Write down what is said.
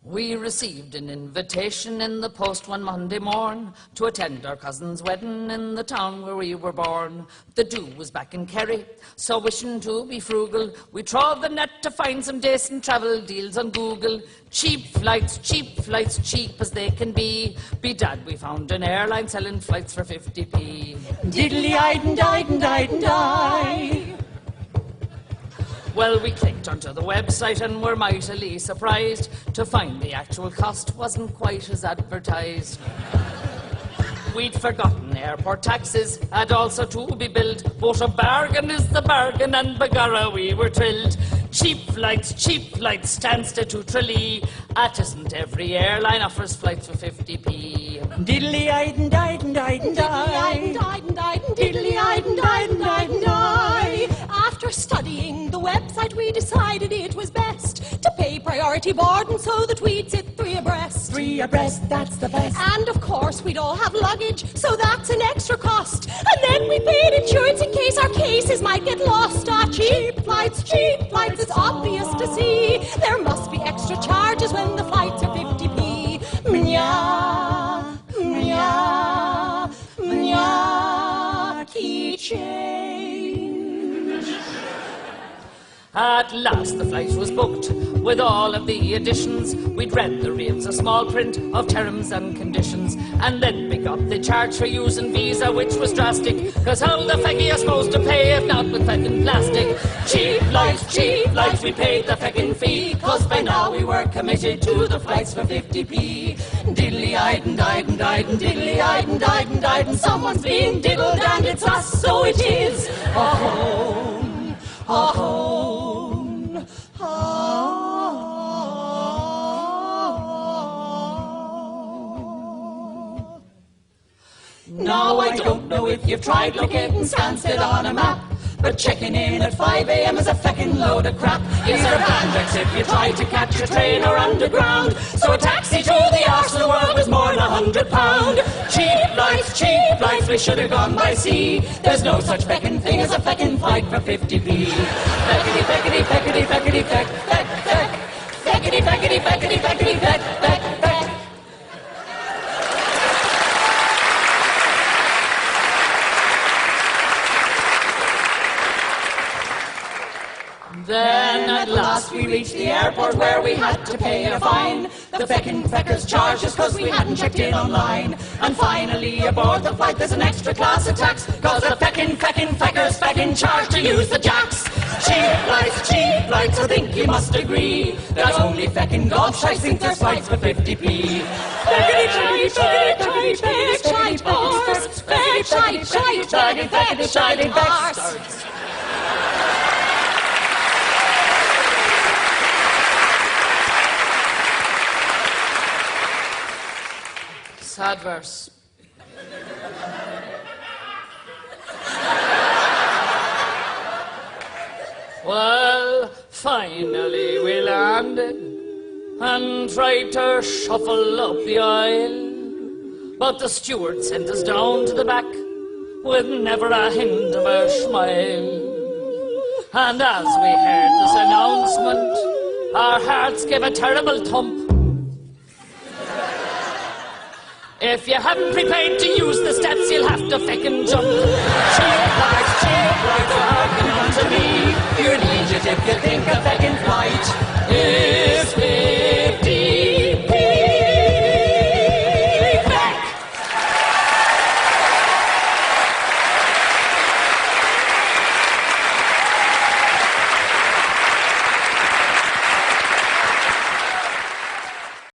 We received an invitation in the post one Monday morn to attend our cousin's wedding in the town where we were born. The do was back in Kerry, so wishing to be frugal, we trod the net to find some decent travel deals on Google. Cheap flights, cheap as they can be. Bedad, we found an airline selling flights for 50p. Diddly-eyed and died and died and died. Well, we clicked onto the website and were mightily surprised to find the actual cost wasn't quite as advertised. We'd forgotten airport taxes had also to be billed, but a bargain is the bargain, and begorra we were thrilled. Cheap flights, stands to Tralee. At isn't every airline offers flights for 50p. Diddly-eyed and died and died and died. Diddly-eyed and died and died and died. After studying the website, we decided it was best to pay priority boarding so that we'd sit three abreast. Three abreast, that's the best. And of course we'd all have luggage, so that's an extra cost. And then we paid insurance in case our cases might get lost. Cheap flights, it's obvious to see. There must be extra charges when the flights are 50p. Mnya, mnya, mnya, key change. At last the flight was booked with all of the additions. We'd read the reams of small print of terms and conditions, and then we got the charge for using Visa, which was drastic, cause how the feck are you supposed to pay if not with feckin' plastic? Cheap flights, we paid the feckin' fee, cause by now we were committed to the flights for 50p. Diddly-eyed and died and died and diddly-eyed and died and died, and someone's being diddled and it's us, so it is. A-home, a-home, Now I don't know if you've tried locating Stansted on a map, but checking in at 5 a.m. is a feckin' load of crap. Is there bandits if you try to catch a train or underground? So a taxi to the arse of the world was more than £100. Cheap flights, we should have gone by sea. There's no such feckin' thing as a feckin' flight for 50p. Feckity, feckity, feckity, feckity, feck, feck, feck. Feckity, feckity, feckity, feckity, feck, feck, feck. Then at last we reached the airport where we had to pay a fine. The feckin' feckers charged us cause we hadn't checked in online. And finally aboard the flight there's an extra class of tax, cause the feckin' feckers feckin' charged to use the jacks. Cheap flights, I think you must agree that only feckin' golf shites think there's flights for 50p. Feckity shite horse, feckity shite horse. Sad verse. Well, finally we landed and tried to shuffle up the aisle, but the steward sent us down to the back with never a hint of a smile. And as we heard this announcement, our hearts gave a terrible thump. If you haven't prepared to use the steps, you'll have to feckin' jump. Cheap flights, hearken unto me. You're an idiot if you think a feckin' flight is